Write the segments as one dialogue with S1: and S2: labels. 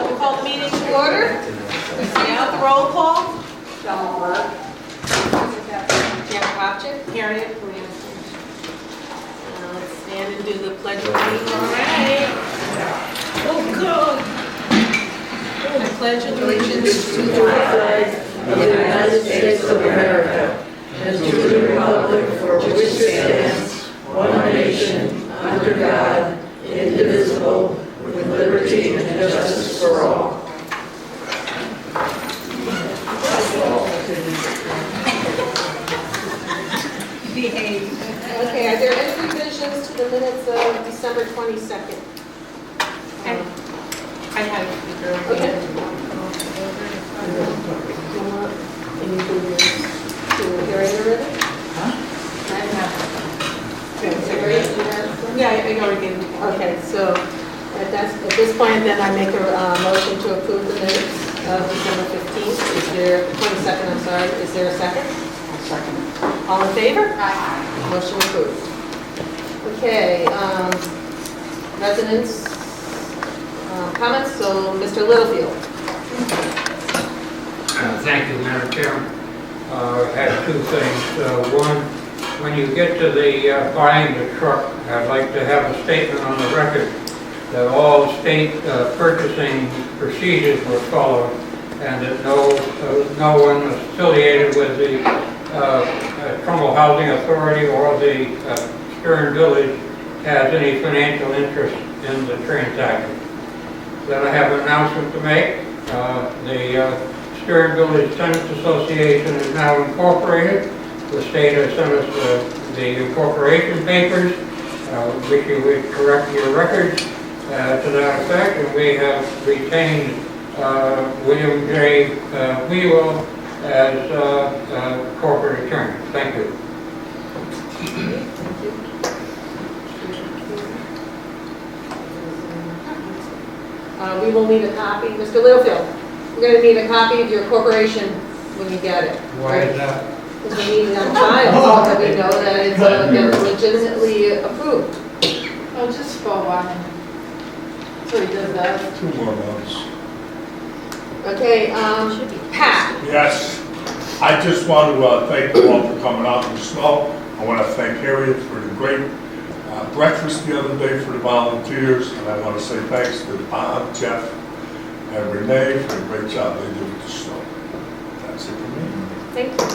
S1: We call the meeting to order. We stay out the roll call. Trumbull. Jim Hopchett. Harriet. Let's stand and do the pledge of allegiance. All right. Oh, God. I pledge allegiance to the flag of the United States of America and to the republic for which it stands, one nation, under God, indivisible, with liberty and justice for all. Behave. Okay, are there any revisions to the minutes of December 22nd? I have it. Okay. Yeah, I know again. Okay, so at this point, then I make a motion to approve the minutes of December 15th. Is there 22nd? I'm sorry. Is there a second? I'll second. All in favor? Aye. Motion approved. Okay, residents' comments. So, Mr. Littlefield.
S2: Thank you, Madam Chairman. I have two things. One, when you get to the buying the truck, I'd like to have a statement on the record that all state purchasing procedures were followed and that no one affiliated with the Trumbull Housing Authority or the Stern Village has any financial interest in the transaction. Then I have an announcement to make. The Stern Village Tenants Association is now incorporated. The state has sent us the incorporation papers, which you would correct your records to that effect, and we have retained William J. Wheelo as corporate attorney. Thank you.
S1: We will need a copy. Mr. Littlefield, we're going to need a copy of your corporation when you get it.
S2: Why is that?
S1: Because we need it on file so that we know that it's been legitimately approved.
S3: Oh, just for one. So he does that.
S4: 2 more months.
S1: Okay, Pat.
S4: Yes, I just want to thank you all for coming out in the snow. I want to thank Harriet for the great breakfast the other day for the volunteers, and I want to say thanks to Bob, Jeff, and Renee for the great job they did with the snow. That's it for me.
S1: Thank you.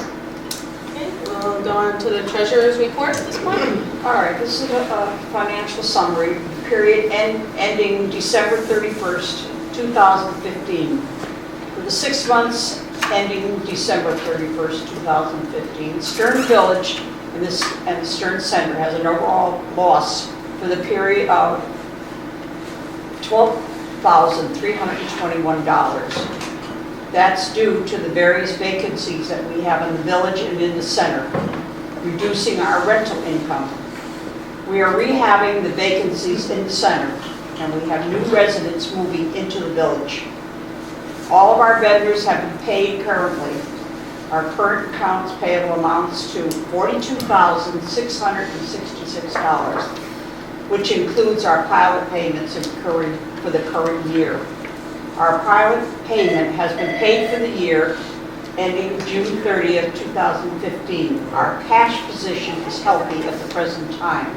S1: Okay, we'll go on to the treasurer's report at this point.
S3: All right, this is a financial summary, period ending December 31st, 2015. For the 6 months ending December 31st, 2015, Stern Village and the Stern Center has an overall loss for the period of $12,321. That's due to the various vacancies that we have in the village and in the center, reducing our rental income. We are rehabbing the vacancies in the center, and we have new residents moving into the village. All of our vendors have been paid currently. Our current accounts payable amounts to $42,666, which includes our pilot payments for the current year. Our pilot payment has been paid for the year ending June 30th, 2015. Our cash position is healthy at the present time.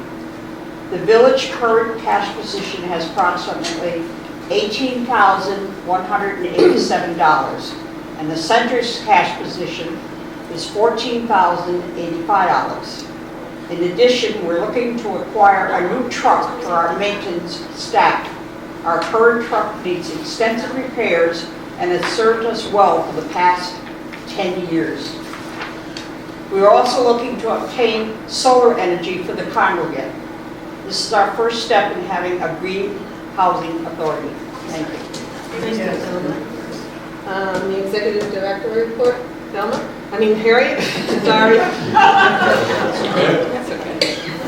S3: The village current cash position has approximately $18,187, and the center's cash position is $14,085. In addition, we're looking to acquire a new truck for our maintenance staff. Our current truck needs extensive repairs and has served us well for the past 10 years. We are also looking to obtain solar energy for the congregate. This is our first step in having a green housing authority. Thank you.
S1: Thank you, Thelma. The executive director report, Thelma? Harriet? Sorry. That's okay.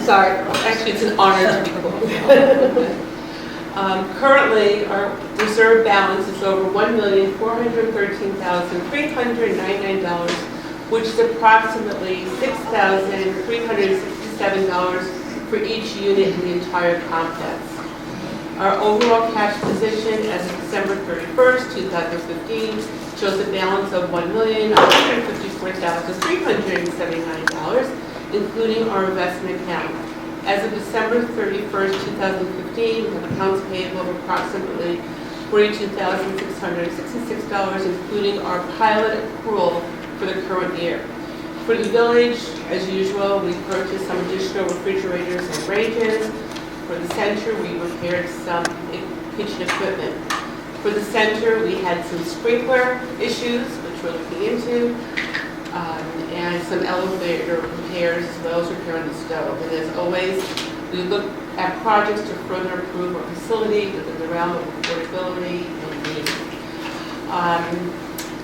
S1: Sorry.
S5: Actually, it's an honor to be called. Currently, our reserve balance is over $1,413,399, which is approximately $6,367 for each unit in the entire complex. Our overall cash position as of December 31st, 2015 shows a balance of $1,154,379, including our investment account. As of December 31st, 2015, we have accounts payable of approximately $42,666, including our pilot accrual for the current year. For the village, as usual, we purchased some additional refrigerators and ranges. For the center, we repaired some kitchen equipment. For the center, we had some sprinkler issues, which we're looking into, and some elevator repairs, as well as repairing the stove. And as always, we look at projects to further improve our facility within the realm of affordability and need.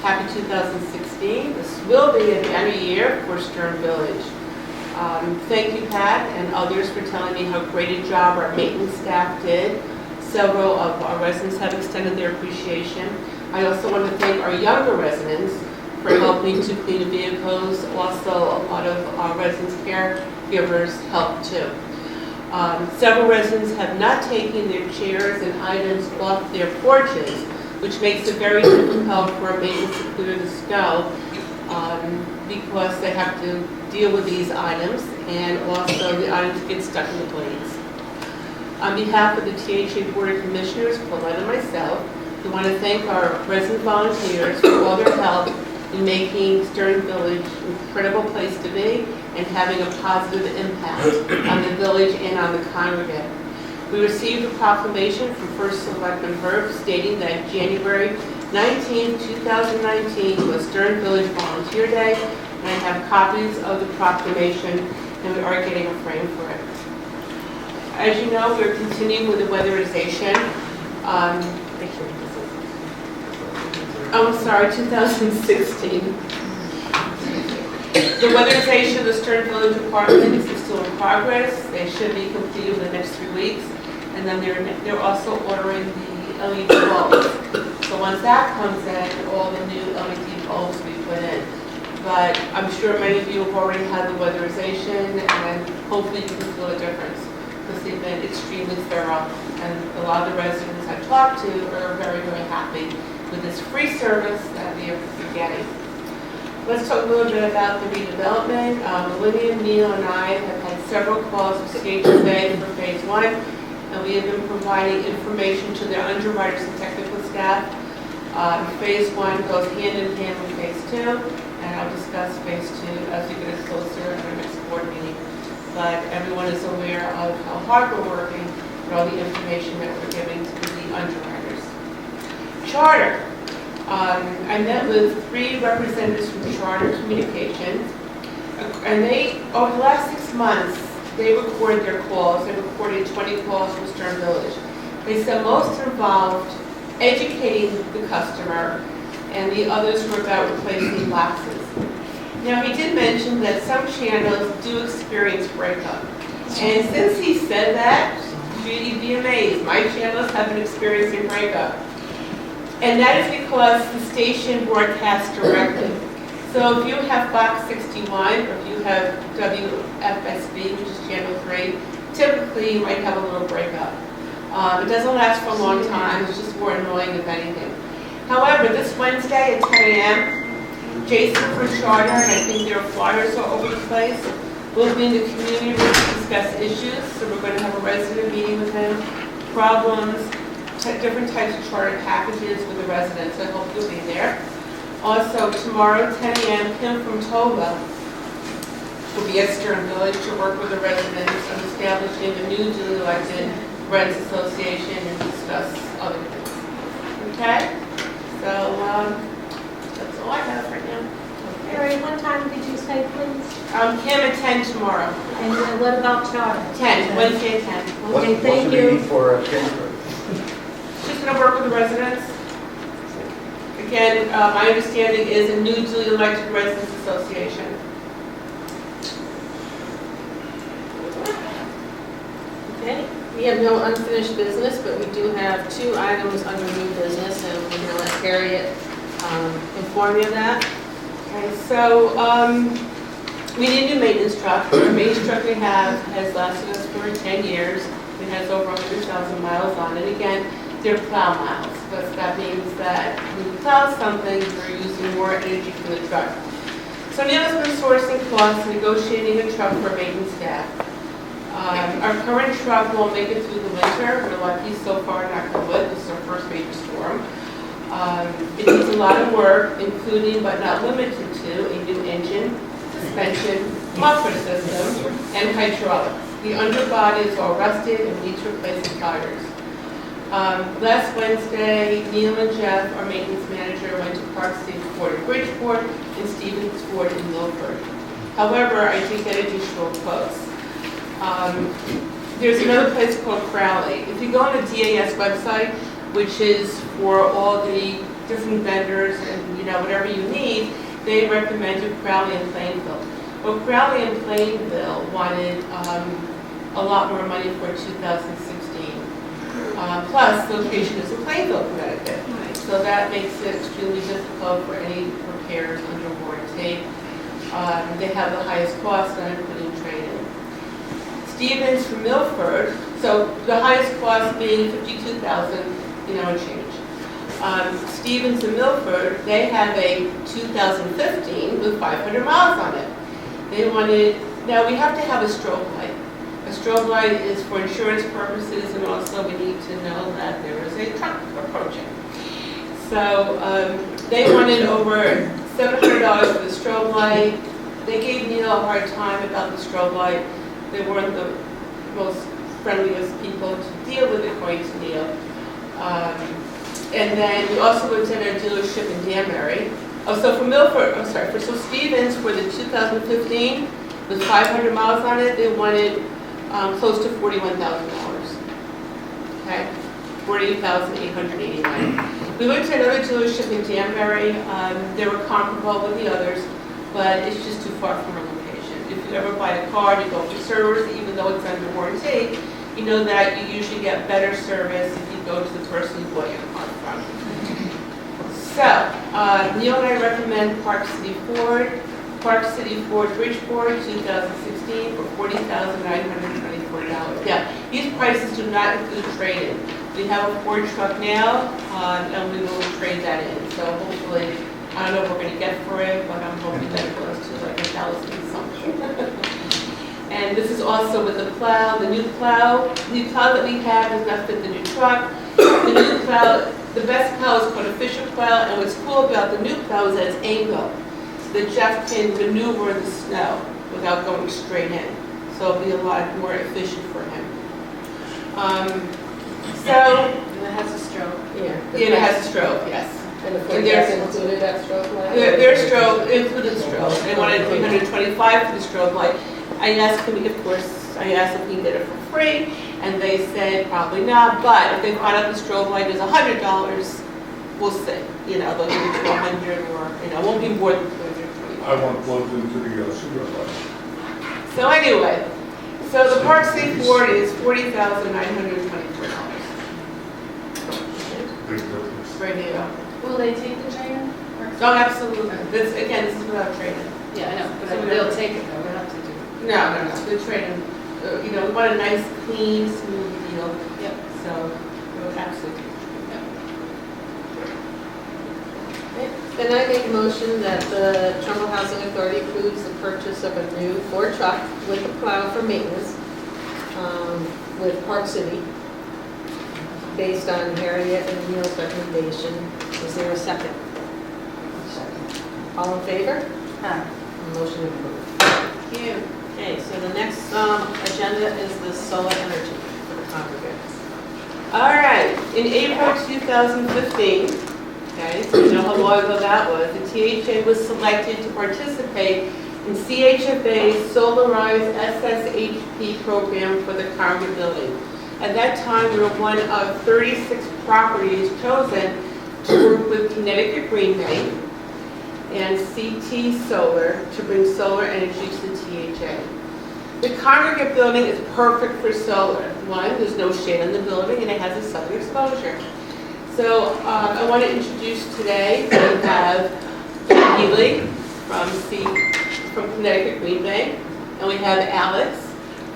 S5: Happy 2016. This will be a banner year for Stern Village. Thank you, Pat, and others for telling me how great a job our maintenance staff did. Several of our residents have extended their appreciation. I also want to thank our younger residents for helping to clean the vehicles. Also, a lot of our residents' caregivers helped too. Several residents have not taken their chairs and items off their porches, which makes it very difficult for our maintenance to clear the snow because they have to deal with these items, and also the items get stuck in the blades. On behalf of the THA Board of Commissioners, Paulette and myself, we want to thank our resident volunteers for all their help in making Stern Village an incredible place to be and having a positive impact on the village and on the congregate. We received a proclamation from First Selectman Herb stating that January 19, 2019 was Stern Village Volunteer Day, and I have copies of the proclamation, and we are getting a frame for it. As you know, we're continuing with the weatherization. 2016. The weatherization of the Stern Village apartments is still in progress. They should be completed in the next 3 weeks. And then they're also ordering the LED bulbs. So once that comes in, all the new LED bulbs will be put in. But I'm sure many of you have already had the weatherization, and hopefully you can feel a difference because they've been extremely thorough. And a lot of the residents I've talked to are very, very happy with this free service that we are getting. Let's talk a little bit about the redevelopment. Olivia, Neil, and I have had several calls with CHSA for phase 1, and we have been providing information to their underwriters and technical staff. Phase 1 goes hand in hand with phase 2, and I'll discuss phase 2 as we get closer at our next board meeting. But everyone is aware of how hard we're working and all the information that we're giving to the underwriters. Charter. I met with 3 representatives from Charter Communications, and they, over the last 6 months, they recorded their calls. They recorded 20 calls from Stern Village. They said most involved educating the customer, and the others were about replacing boxes. Now, he did mention that some channels do experience breakup. And since he said that, you'd be amazed. My channels have been experiencing breakup. And that is because the station broadcasts directly. So if you have Box 61, or if you have WFSB, which is channel 3, typically you might have a little breakup. It doesn't last for a long time, it's just more annoying if anything. However, this Wednesday at 10 a.m., Jason from Charter, and I think their flyers are over the place, will be in the community room to discuss issues. So we're going to have a resident meeting with him, problems, different types of charter packages with the residents. I hope you'll be there. Also, tomorrow, 10 a.m., Kim from Tova will be at Stern Village to work with the residents on establishing a new duly elected Rents Association and discuss other things. Okay? So, that's all I have right now.
S6: Mary, what time did you say, please?
S5: Kim at 10 tomorrow.
S6: And what about charter?
S5: 10, Wednesday at 10.
S6: Okay, thank
S7: What's the
S6: you.
S7: meeting for January?
S5: She's going to work with the residents. Again, my understanding is a new duly elected residents association.
S1: Okay, we have no unfinished business, but we do have 2 items under new business, and we're going to let Harriet inform you of that.
S5: Okay, so we need a new maintenance truck. The maintenance truck we have has lasted us for 10 years. It has over 100,000 miles on it. Again, they're plow miles, but that means that when you plow something, you're using more energy from the truck. So Neil has been sourcing costs, negotiating a truck for maintenance staff. Our current truck won't make it through the winter. We're lucky so far, knock on wood, this is our first major storm. It needs a lot of work, including but not limited to a new engine, suspension, muffler system, and hydraulics. The underbody is all rusted and needs replacing tires. Last Wednesday, Neil and Jeff, our maintenance manager, went to Park City Ford in Bridgeport and Stevens Ford in Milford. However, I did get additional quotes. There's another place called Crowley. If you go on the DAS website, which is for all the different vendors and whatever you need, they recommended Crowley and Plainville. Well, Crowley and Plainville wanted a lot more money for 2016. Plus, location is in Plainville, Connecticut. So that makes it extremely difficult for any repairs under warranty. They have the highest cost, and including trade-in. Stevens from Milford, so the highest cost being $52,000, and change. Stevens and Milford, they have a 2015 with 500 miles on it. They wanted, now we have to have a strobe light. A strobe light is for insurance purposes, and also we need to know that there is a truck approaching. So they wanted over $700 for the strobe light. They gave Neil a hard time about the strobe light. They weren't the most friendliest people to deal with, according to Neil. And then we also looked at our dealership in Danbury. Oh, so for Milford, I'm sorry, for Stevens, for the 2015 with 500 miles on it, they wanted close to $41,000. Okay, $48,889. We looked at another dealership in Danbury. They were comparable with the others, but it's just too far from our location. If you ever buy a car and you go for service, even though it's under warranty, you know that you usually get better service if you go to the person you bought your car from. So, Neil and I recommend Park City Ford Bridgeport 2016 for $40,924. Yeah, these prices do not include trade-in. We have a Ford truck now, and we will trade that in. So hopefully, I don't know what we're going to get for it, but I'm hoping that it goes to like 1,000 something. And this is also with the plow, the new plow that we have does not fit the new truck. The new plow, the best plow is called a Fisher plow, and what's cool about the new plow is that it's angled, so that Jeff can maneuver the snow without going straight in. So it'll be a lot more efficient for him.
S1: And it has a stroke.
S5: Yeah, it has a stroke, yes.
S1: And the
S5: And
S1: Ford
S5: there's-
S1: gas included that stroke light?
S5: Their stroke, included stroke. They wanted $325 for the stroke light. I asked if we can get it for free, and they said probably not, but if they find out the strobe light is $100, we'll see. They'll give it to 100 or, it won't be more than $225.
S4: I want plugged into the cigarette light.
S5: So anyway, so the Park City Ford is $40,924.
S4: Big difference.
S5: Right here.
S6: Will they take the training?
S5: Oh, absolutely. This is without training.
S1: Yeah, I know, but
S5: So
S1: they'll take it though, we have to do it.
S5: No, the training. We want a nice, clean, smooth deal.
S1: Yep.
S5: So, absolutely.
S1: Then I make a motion that the Trumbull Housing Authority approves the purchase of a new Ford truck with a plow for maintenance with Park City, based on Harriet and Neil's recommendation. Is there a second? Second. All in favor? Motion approved. Thank you. Okay, so the next agenda is the solar energy for the congregants.
S5: All right, in April 2015, okay, so you know how long ago that was, the THA was selected to participate in CHFA's Solarized SSHP program for the Congress building. At that time, we were one of 36 properties chosen to work with Connecticut Green Bay and CT Solar to bring solar energy to the THA. The congregate building is perfect for solar. One, there's no shade on the building and it has a southern exposure. So I want to introduce today, we have Healy from Connecticut Green Bay, and we have Alex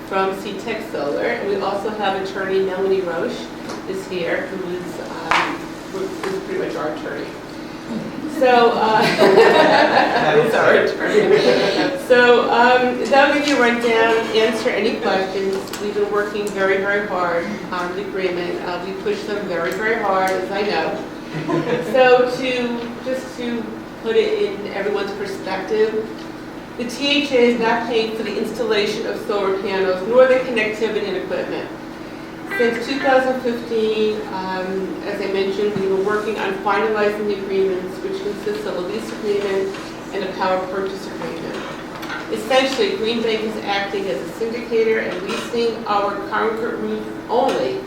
S5: from CTEC Solar. And we also have attorney Melanie Roche is here, who is pretty much our attorney. So, who's our attorney. So, that'll give you a rundown, answer any questions. We've been working very, very hard on the agreement. We pushed them very, very hard, as I know. So just to put it in everyone's perspective, the THA is not paying for the installation of solar panels nor the connectivity and equipment. Since 2015, as I mentioned, we've been working on finalizing the agreements, which consists of a lease agreement and a power purchase agreement. Essentially, Green Bank is acting as a syndicator and leasing our concrete roof only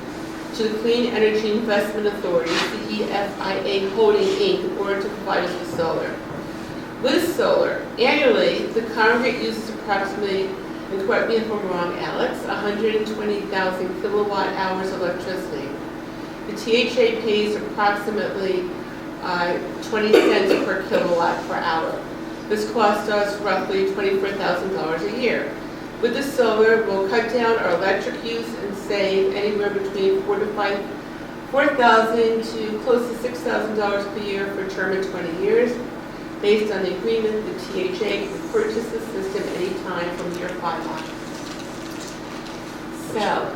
S5: to the Clean Energy Investment Authority, CEFIA Holding Inc., in order to provide us with solar. With solar, annually, the congregate uses approximately, and correct me if I'm wrong, Alex, 120,000 kilowatt hours of electricity. The THA pays approximately 20 cents per kilowatt per hour. This costs us roughly $24,000 a year. With the solar, we'll cut down our electric use and save anywhere between $4,000 to close to $6,000 per year for a term of 20 years. Based on the agreement, the THA can purchase the system anytime from year 5 on. So,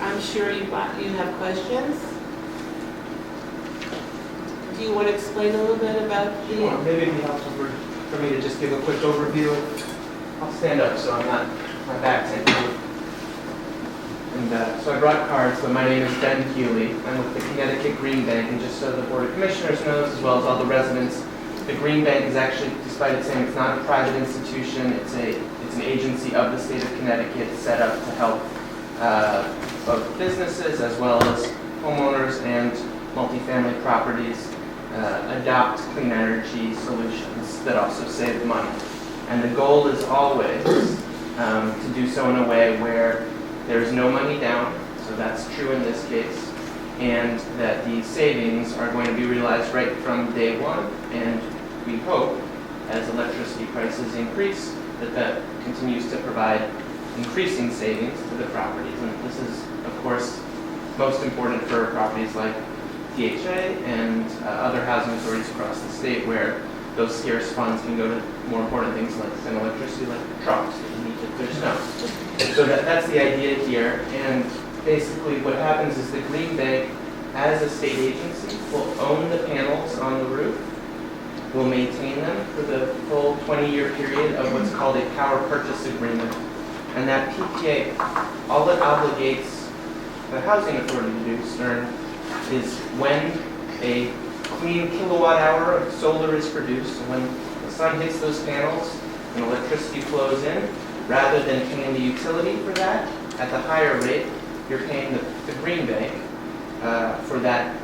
S5: I'm sure you have questions. Do you want to explain a little bit about the...
S7: Sure, maybe it'd be helpful for me to just give a quick overview. I'll stand up so I'm not, my back's into. And so I brought cards, but my name is Ben Keeley. I'm with the Connecticut Green Bank, and just so the Board of Commissioners knows, as well as all the residents, the Green Bank is actually, despite it saying it's not a private institution, it's an agency of the state of Connecticut set up to help both businesses as well as homeowners and multifamily properties adopt clean energy solutions that also save money. And the goal is always to do so in a way where there's no money down, so that's true in this case, and that the savings are going to be realized right from day one, and we hope, as electricity prices increase, that continues to provide increasing savings to the properties. And this is, of course, most important for properties like THA and other housing authorities across the state, where those scarce funds can go to more important things than electricity, like trucks that you need to clear snow. So that's the idea here. And basically what happens is the Green Bank, as a state agency, will own the panels on the roof, will maintain them for the full 20-year period of what's called a power purchase agreement. And that PPA, all it obligates the housing authority to do, Stern, is when a clean kilowatt hour of solar is produced, so when the sun hits those panels and electricity flows in, rather than paying the utility for that at the higher rate, you're paying the Green Bank for that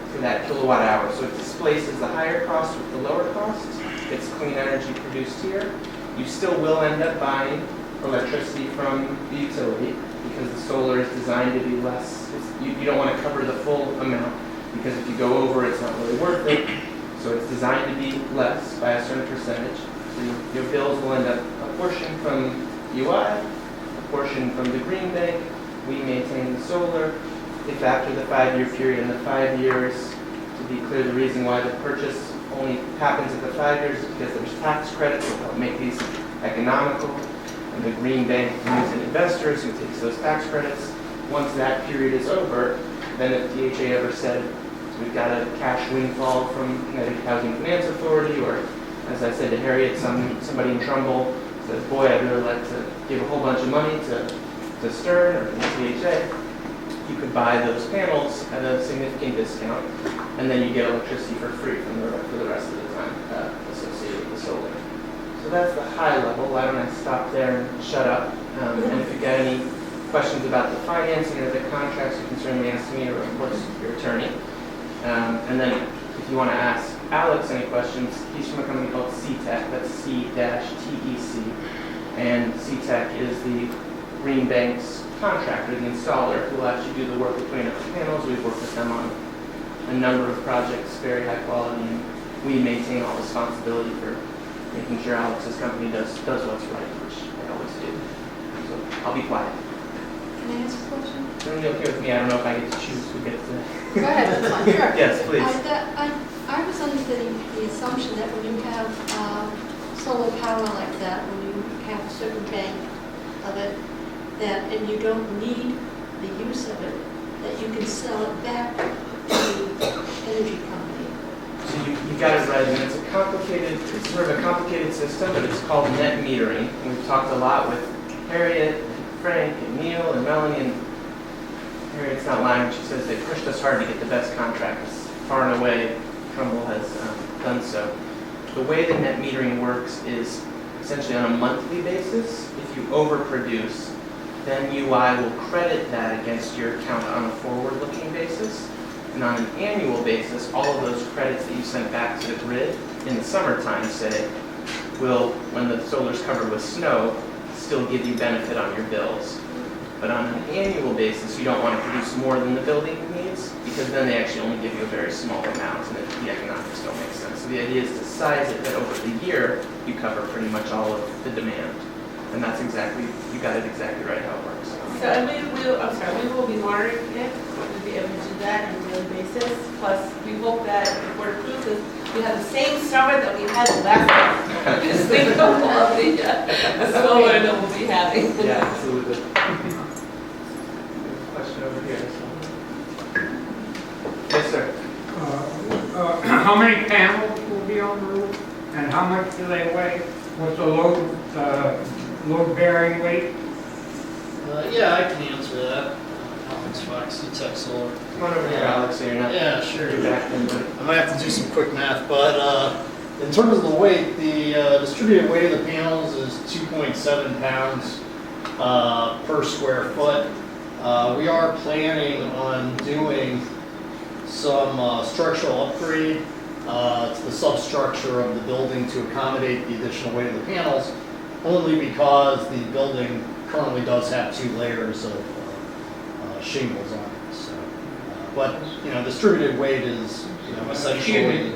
S7: kilowatt hour. So it displaces the higher cost with the lower cost. It's clean energy produced here. You still will end up buying electricity from the utility because the solar is designed to be less. You don't want to cover the full amount, because if you go over, it's not really worth it. So it's designed to be less by a certain percentage. So your bills will end up a portion from UI, a portion from the Green Bank. We maintain the solar. If after the 5-year period, in the 5 years, to be clear, the reason why the purchase only happens at the 5 years is because there's tax credits that help make these economical. And the Green Bank brings in investors who takes those tax credits. Once that period is over, then if DHA ever said, we've got a cash windfall from Connecticut Housing Finance Authority, or as I said to Harriet, somebody in Trumbull says, boy, I'd really like to give a whole bunch of money to Stern or to DHA, you could buy those panels at a significant discount, and then you get electricity for free for the rest of the time associated with the solar. So that's the high level. Why don't I stop there and shut up? And if you've got any questions about the financing or the contracts, you can certainly ask me or, of course, your attorney. And then if you want to ask Alex any questions, he's from a company called CTEC, that's C-TEC. And CTEC is the Green Bank's contractor, the installer, who will actually do the work of putting up the panels. We've worked with them on a number of projects, very high quality, and we maintain all responsibility for making sure Alex's company does what's right, which they always do. So I'll be quiet.
S6: Can I ask a question?
S7: It's really okay with me. I don't know if I get to choose who gets to.
S6: Go ahead, that's fine, sure.
S7: Yes, please.
S6: I was under the assumption that when you have solar power like that, when you have a certain bank of it, that, and you don't need the use of it, that you can sell it back to the energy company.
S7: So you got it right, and it's a complicated, it's sort of a complicated system, but it's called net metering. And we've talked a lot with Harriet, and Frank, and Neil, and Melanie, and Harriet's not lying when she says they pushed us hard to get the best contract. As far and away, Trumbull has done so. The way the net metering works is essentially on a monthly basis. If you overproduce, then UI will credit that against your account on a forward-looking basis. And on an annual basis, all of those credits that you sent back to the grid in the summertime, say, will, when the solar's covered with snow, still give you benefit on your bills. But on an annual basis, you don't want to produce more than the building needs, because then they actually only give you a very small amount, and the economics don't make sense. So the idea is to size it that over the year, you cover pretty much all of the demand. And that's exactly, you got it exactly right how it works.
S5: So, and we will be monitoring it, we'll be able to do that on a daily basis. Plus, we hope that if we're approved, we have the same summer that we had last summer. Just think of all the solar that we'll be having.
S7: Yeah, absolutely. Question over here. Yes, sir.
S2: How many panels will be on the roof, and how much do they weigh? What's the load-bearing weight?
S8: Yeah, I can answer that. Alex Fox, Tech Solar.
S7: Come on over here, Alex, so you're not
S8: Yeah, sure.
S7: too back in, but
S8: I might have to do some quick math, but in terms of the weight, the distributed weight of the panels is 2.7 pounds per square foot. We are planning on doing some structural upgrade to the substructure of the building to accommodate the additional weight of the panels, only because the building currently does have 2 layers of shingles on it. So, but distributed weight is essentially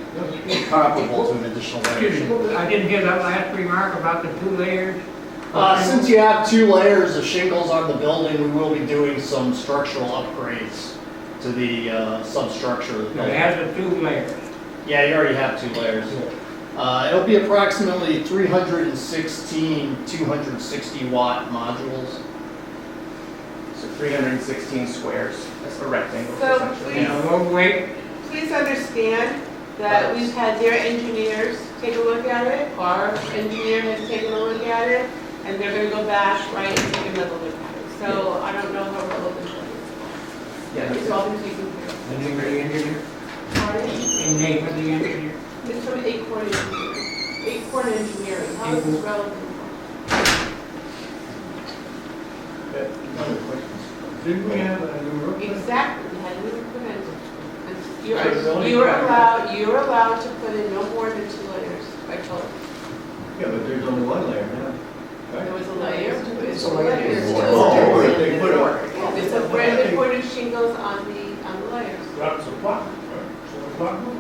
S8: comparable to an additional layer of
S2: Excuse
S8: shingles.
S2: me, I didn't hear that last remark about the 2 layers.
S8: Since you have 2 layers of shingles on the building, we will be doing some structural upgrades to the substructure of the
S2: It
S8: building.
S2: has the 2 layers.
S8: Yeah, you already have 2 layers. It'll be approximately 316 260 watt modules.
S7: so 316 squares. That's a rectangle,
S5: So
S7: essentially.
S5: please-
S2: Load weight,
S5: Please understand that we've had their engineers take a look at it, our engineer has taken a look at it, and they're gonna go back, right, and take another look at it. So I don't know how we're looking for
S7: Yeah,
S5: it. It's all been taken care
S2: the name of the engineer,
S5: of. Pardon?
S2: the name of the engineer.
S5: It's from Acorn Engineering. Acorn Engineering, how is this relevant?
S4: Other questions? Didn't we have a new roof?
S5: Exactly, we had to put in.
S4: So it's only-
S5: You're allowed to put in no more than 2 layers by code.
S9: Yeah, but there's only 1 layer now.
S5: There was a layer, it's a
S3: layer.
S5: layer.
S9: Oh, they put it.
S5: It's a brand new ported shingles on the layers.
S4: That's a plot, right? So a plot roof?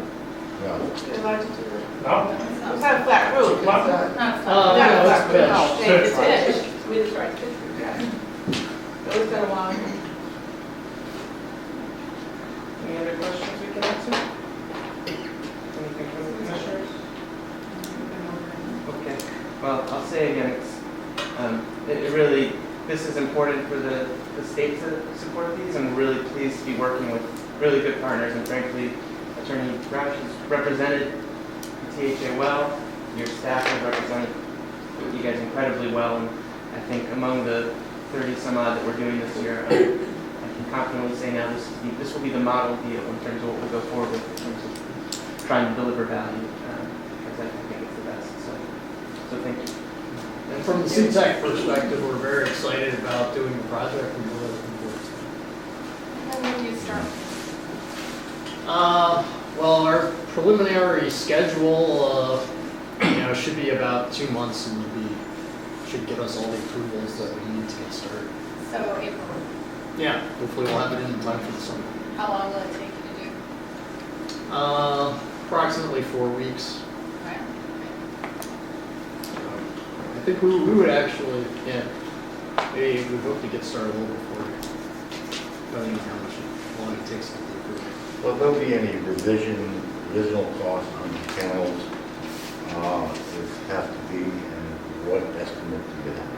S5: You're allowed to do that.
S4: No?
S5: It's not a flat roof.
S4: It's a flat
S5: It's
S4: roof.
S5: not
S8: it's
S5: flat,
S8: pitched.
S5: no,
S4: Pitched.
S5: it's pitched. We just tried to pitch it, yeah. It was been a while.
S7: Any other questions we can answer? Anything from the commissioners? Okay, well, I'll say again, it really, this is important for the state to support these, and we're really pleased to be working with really good partners, and frankly, Attorney Roush has represented the THA well, your staff has represented you guys incredibly well, and I think among the 30 some odd that we're doing this year, I can confidently say now this will be the model deal in terms of what we'll go forward with in terms of trying to deliver value, because I think it's the best, so thank you.
S8: And from the CTEC perspective, we're very excited about doing the project. We're really looking forward to it.
S6: When will you start?
S8: Well, our preliminary schedule, should be about 2 months, and should give us all the approvals that we need to get started.
S6: So April.
S8: Yeah, hopefully we'll have it in time for the summer.
S6: How long will it take you to do?
S8: Approximately 4 weeks.
S6: Right.
S8: I think we would actually, yeah. We hope to get started a little before, depending on how long it takes to get the improvement.
S10: Will there be any revisional cost on the panels? Does it have to be, and what estimate do you have?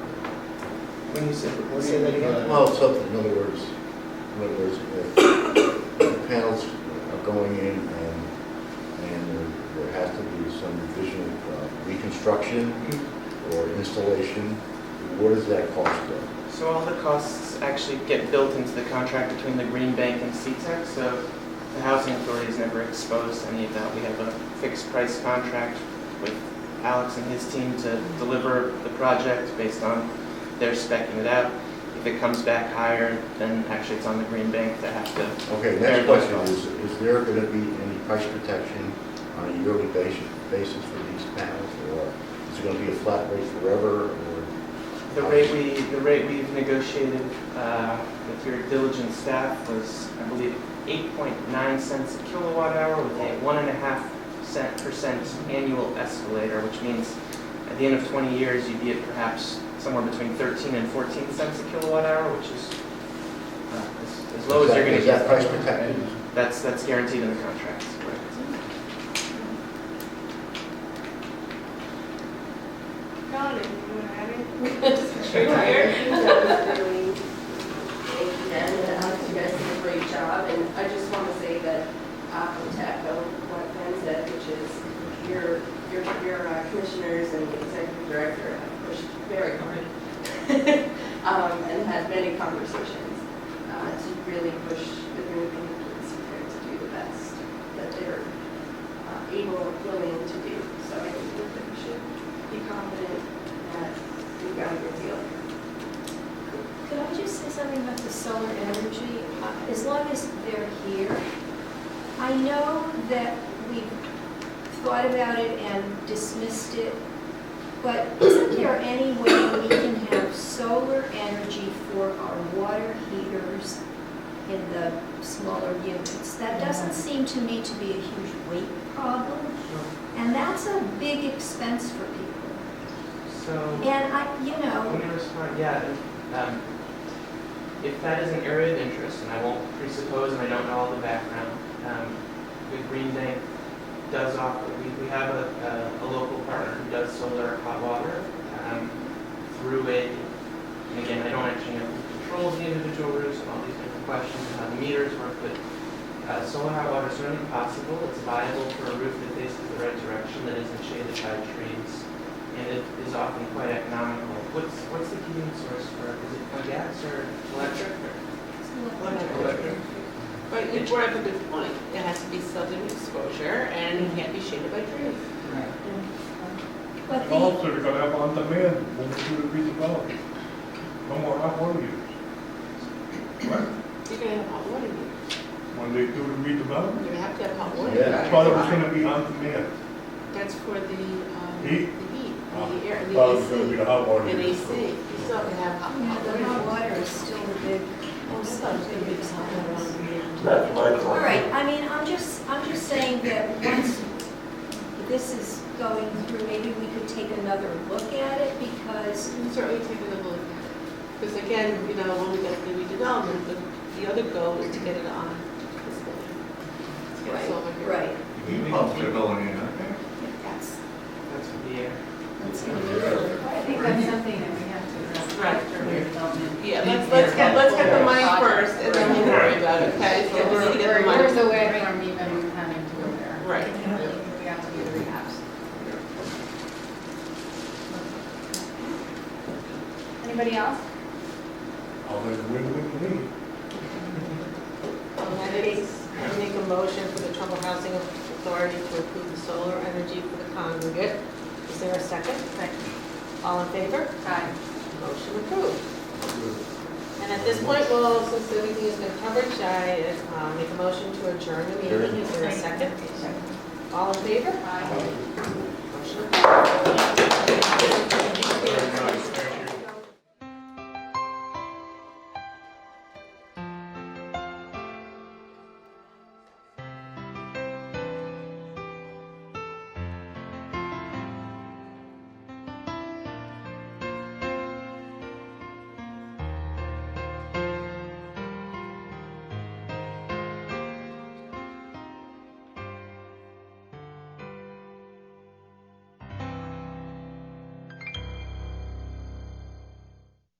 S7: When you say that again?
S10: Well, so in other words, if the panels are going in and there has to be some revision, reconstruction or installation, what does that cost us?
S7: So all the costs actually get built into the contract between the Green Bank and CTEC, so the housing authority is never exposed to any of that. We have a fixed price contract with Alex and his team to deliver the project based on their specking it out. If it comes back higher, then actually it's on the Green Bank to have to.
S10: Okay,
S7: bear
S10: next
S7: those
S10: question
S7: costs.
S10: is there going to be any price protection on a yearly basis for these panels, or is it going to be a flat rate forever, or?
S7: The rate we've negotiated with your diligent staff was, I believe, 8.9 cents a kilowatt hour with a 1.5% annual escalator, which means at the end of 20 years, you'd be at perhaps somewhere between 13 and 14 cents a kilowatt hour, which is as low as you're going to
S10: Is
S7: get.
S10: that price protected?
S7: That's guaranteed in the contract.
S5: Got it. You want to add anything?
S11: That was really, thank you, Dan, and Alex, you guys did a great job, and I just want to say that to echo what Ben said, which is your commissioners and executive director have pushed very hard and had many conversations to really push the Green Bank and CTEC to do the best that they're able and willing to do. So I think that we should be confident that we've got a good deal here.
S12: Could I just say something about the solar energy? As long as they're here, I know that we've thought about it and dismissed it, but isn't there any way we can have solar energy for our water heaters in the smaller units? That doesn't seem to me to be a huge weight problem, and that's a big expense for people.
S7: So.
S12: And
S7: Let me respond, yeah. If that is an area of interest, and I won't presuppose and I don't know all the background, the Green Bank does offer, we have a local partner who does solar hot water through and again, I don't actually know who controls the individual roofs and all these different questions and how the meters work, but solar hot water is certainly possible. It's viable for a roof that faces the right direction, that isn't shaded by trees. And it is often quite economical. What's the heating source for? Is it gas or electric? Electric.
S5: But you brought up a good point. It has to be southern exposure and it can't be shaded by trees.
S12: But
S4: And also, they're gonna have on demand when we do the redevelopment. No more hot water heaters. Right?
S5: You're gonna have hot water here.
S4: When they do the
S5: You're
S4: redevelopment.
S5: gonna have to have hot water.
S10: Yeah.
S4: I thought it was gonna be on demand.
S5: That's for the
S4: Heat?
S5: heat,
S4: Oh.
S5: the air,
S4: I
S5: the
S4: thought it was gonna be
S5: AC.
S4: the hot water
S5: And
S4: heaters.
S5: AC. You still have to have hot
S12: Yeah, the hot
S5: water.
S12: water is still a big.
S5: That's my
S12: All right, I mean, I'm just saying that once this is going through, maybe we could take another look at it because,
S5: We can certainly take another look at it. Because again, when we get the redevelopment, the other goal is to get it on this building. To get us over here.
S12: right,
S9: Heat pumps are going in, aren't they?
S12: that's,
S7: That's for the air.
S12: that's gonna be.
S13: I think that's something that we have to address
S5: Right.
S13: after redevelopment.
S5: Yeah, let's get the money first and then we'll worry about it, okay? So we need to get the
S13: We're
S5: money.
S13: years away from even having to go there.
S5: Right.
S13: We have to do the rehabs. Anybody else?
S4: I'll let it win.
S5: I make a motion for the Trumbull Housing Authority to approve the solar energy for the congregate. Is there a second?
S13: Second.
S5: All in favor?
S13: Aye.
S5: Motion approved. And at this point, well, since everything has been covered, shall I make a motion to adjourn the meeting? Is there a second? All in favor?
S13: Aye.
S5: Motion approved.